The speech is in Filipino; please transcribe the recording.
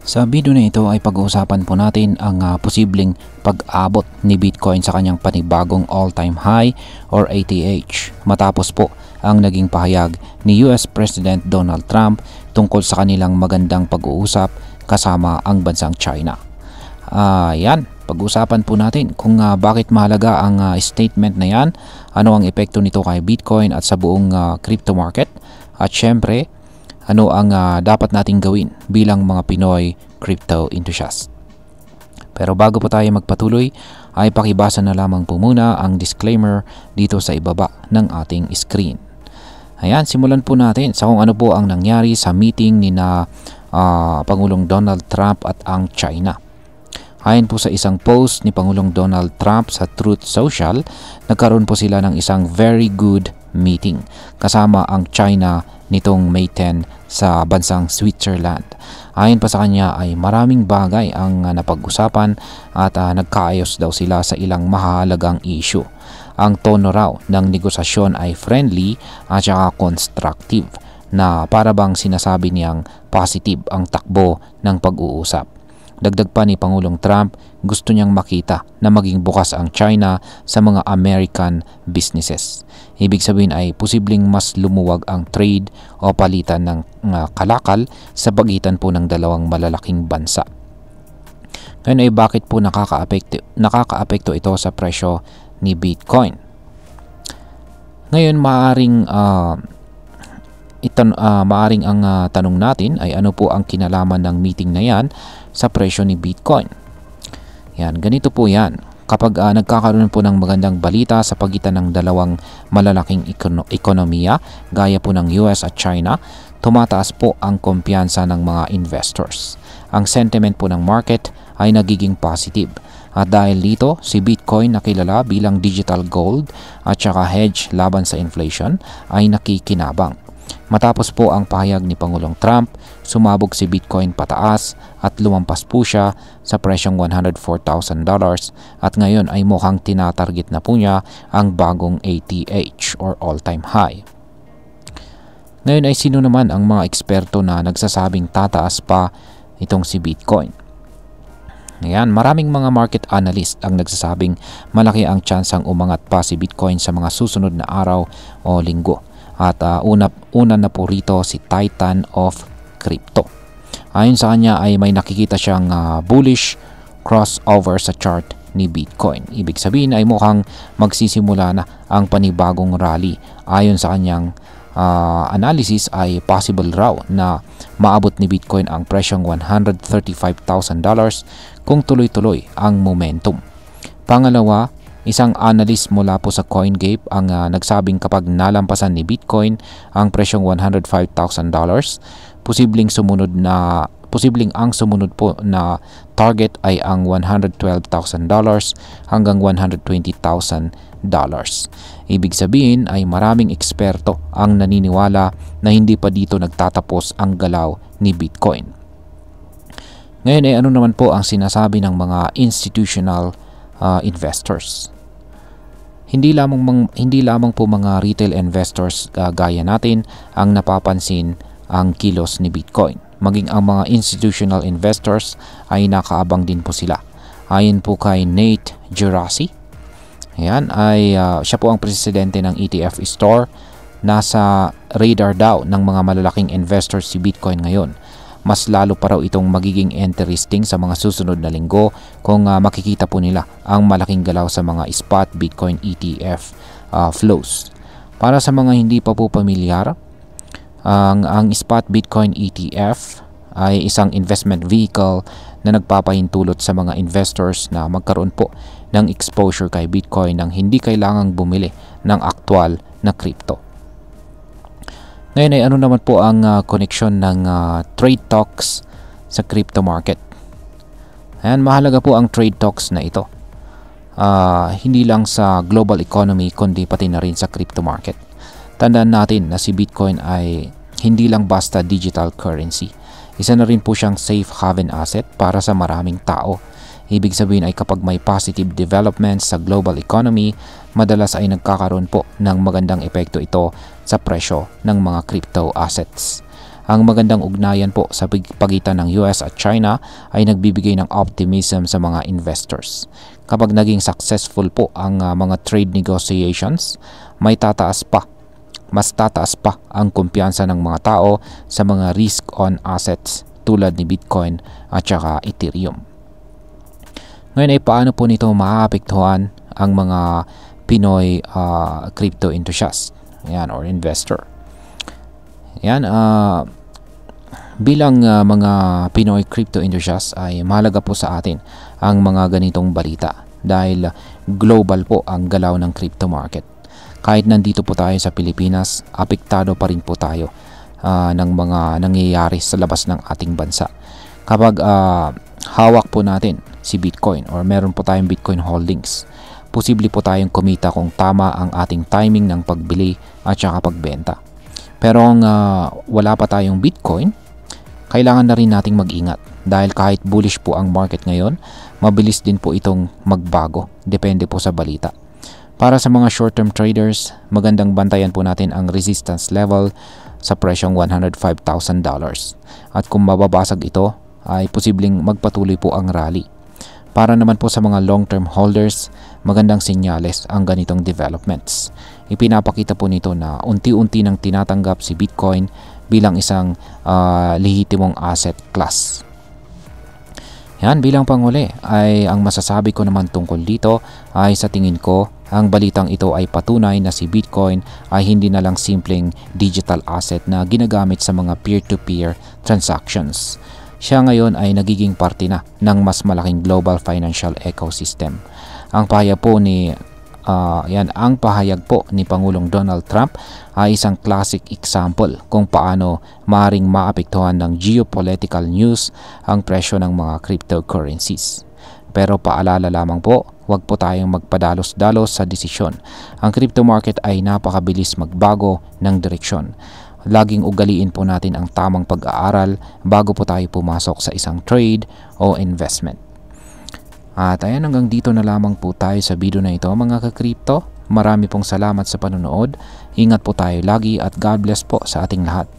Sa video na ito ay pag-uusapan po natin ang posibleng pag-abot ni Bitcoin sa kanyang panibagong all-time high or ATH matapos po ang naging pahayag ni US President Donald Trump tungkol sa kanilang magandang pag-uusap kasama ang bansang China. Yan, pag-uusapan po natin kung bakit mahalaga ang statement na yan, ano ang epekto nito kay Bitcoin at sa buong crypto market, at syempre ano ang dapat nating gawin bilang mga Pinoy crypto enthusiast. Pero bago po tayo magpatuloy, ay pakibasa na lamang po muna ang disclaimer dito sa ibaba ng ating screen. Ayan, simulan po natin sa kung ano po ang nangyari sa meeting ni Pangulong Donald Trump at ang China. Ayon po sa isang post ni Pangulong Donald Trump sa Truth Social, nagkaroon po sila ng isang very good meeting kasama ang China nitong May 10 sa bansang Switzerland. Ayon pa sa kanya ay maraming bagay ang napag-usapan at nagkaayos daw sila sa ilang mahalagang issue. Ang tono raw ng negosasyon ay friendly at saka constructive na para bang sinasabi niyang positive ang takbo ng pag-uusap. Dagdag pa ni Pangulong Trump, gusto niyang makita na maging bukas ang China sa mga American businesses. Ibig sabihin ay posibleng mas lumuwag ang trade o palitan ng kalakal sa pagitan po ng dalawang malalaking bansa. Ngayon ay bakit po nakakaapekto ito sa presyo ni Bitcoin? Ngayon maaring ang tanong natin ay ano po ang kinalaman ng meeting na yan sa presyo ni Bitcoin. Yan, ganito po yan. Kapag nagkakaroon po ng magandang balita sa pagitan ng dalawang malalaking ekonomiya gaya po ng US at China, tumataas po ang kumpiyansa ng mga investors. Ang sentiment po ng market ay nagiging positive. At dahil dito, si Bitcoin na kilala bilang digital gold at saka hedge laban sa inflation ay nakikinabang. Matapos po ang pahayag ni Pangulong Trump, sumabog si Bitcoin pataas at lumampas po siya sa presyong $104,000 at ngayon ay mukhang tinatarget na po niya ang bagong ATH or all-time high. Ngayon ay sino naman ang mga eksperto na nagsasabing tataas pa itong si Bitcoin? Ayan, maraming mga market analyst ang nagsasabing malaki ang tsansang umangat pa si Bitcoin sa mga susunod na araw o linggo. At una na po rito si Titan of Crypto. Ayon sa kanya ay may nakikita siyang bullish crossover sa chart ni Bitcoin. Ibig sabihin ay mukhang magsisimula na ang panibagong rally. Ayon sa kanyang analysis ay possible raw na maabot ni Bitcoin ang presyong $135,000 kung tuloy-tuloy ang momentum. Pangalawa, isang analyst mula po sa CoinGate ang nagsabing kapag nalampasan ni Bitcoin ang presyong $105,000, posibleng ang sumunod po na target ay ang $112,000 hanggang $120,000. Ibig sabihin ay maraming eksperto ang naniniwala na hindi pa dito nagtatapos ang galaw ni Bitcoin. Ngayon ay ano naman po ang sinasabi ng mga institutional investors? Hindi lamang po mga retail investors gaya natin ang napapansin ang kilos ni Bitcoin. Maging ang mga institutional investors ay nakaabang din po sila. Ayon po kay Nate Geraci, ayan, siya po ang presidente ng ETF Store. Nasa radar daw ng mga malalaking investors si Bitcoin ngayon. Mas lalo pa raw itong magiging interesting sa mga susunod na linggo kung makikita po nila ang malaking galaw sa mga spot Bitcoin ETF flows. Para sa mga hindi pa po pamilyar, ang spot Bitcoin ETF ay isang investment vehicle na nagpapahintulot sa mga investors na magkaroon po ng exposure kay Bitcoin nang hindi kailangang bumili ng aktwal na crypto. Ngayon ay ano naman po ang connection ng trade talks sa crypto market. Ayan, mahalaga po ang trade talks na ito. Hindi lang sa global economy kundi pati na rin sa crypto market. Tandaan natin na si Bitcoin ay hindi lang basta digital currency. Isa na rin po siyang safe haven asset para sa maraming tao. Ibig sabihin ay kapag may positive developments sa global economy, madalas ay nagkakaroon po ng magandang epekto ito sa presyo ng mga crypto assets. Ang magandang ugnayan po sa pagitan ng US at China ay nagbibigay ng optimism sa mga investors. Kapag naging successful po ang mga trade negotiations, mas tataas pa ang kumpiyansa ng mga tao sa mga risk-on assets tulad ni Bitcoin at saka Ethereum. Ngayon ay paano po nito maaapektuhan ang mga Pinoy crypto enthusiast or investor? Bilang mga Pinoy crypto enthusiast ay mahalaga po sa atin ang mga ganitong balita dahil global po ang galaw ng crypto market. Kahit nandito po tayo sa Pilipinas, apektado pa rin po tayo ng mga nangyayari sa labas ng ating bansa. Kapag hawak po natin si Bitcoin or meron po tayong Bitcoin holdings, posible po tayong kumita kung tama ang ating timing ng pagbili at saka pagbenta. Pero kung wala pa tayong Bitcoin, kailangan na rin nating mag-ingat dahil kahit bullish po ang market ngayon, mabilis din po itong magbago, depende po sa balita. Para sa mga short-term traders, magandang bantayan po natin ang resistance level sa presyong $105,000. At kung mababasag ito, ay posibleng magpatuloy po ang rally. Para naman po sa mga long-term holders, magandang senyales ang ganitong developments. Ipinapakita po nito na unti-unti nang tinatanggap si Bitcoin bilang isang lehitimong asset class. Bilang panghuli ay ang masasabi ko naman tungkol dito ay sa tingin ko ang balitang ito ay patunay na si Bitcoin ay hindi na lang simpleng digital asset na ginagamit sa mga peer-to-peer transactions. Siya ngayon ay nagiging parte na ng mas malaking global financial ecosystem. Ang pahayag po ni Pangulong Donald Trump ay isang classic example kung paano maaaring maapektuhan ng geopolitical news ang presyo ng mga cryptocurrencies. Pero paalala lamang po, huwag po tayong magpadalos-dalos sa desisyon. Ang crypto market ay napakabilis magbago ng direksyon. Laging ugaliin po natin ang tamang pag-aaral bago po tayo pumasok sa isang trade o investment. At ayan, hanggang dito na lamang po tayo sa video na ito mga ka-crypto. Marami pong salamat sa panonood. Ingat po tayo lagi at God bless po sa ating lahat.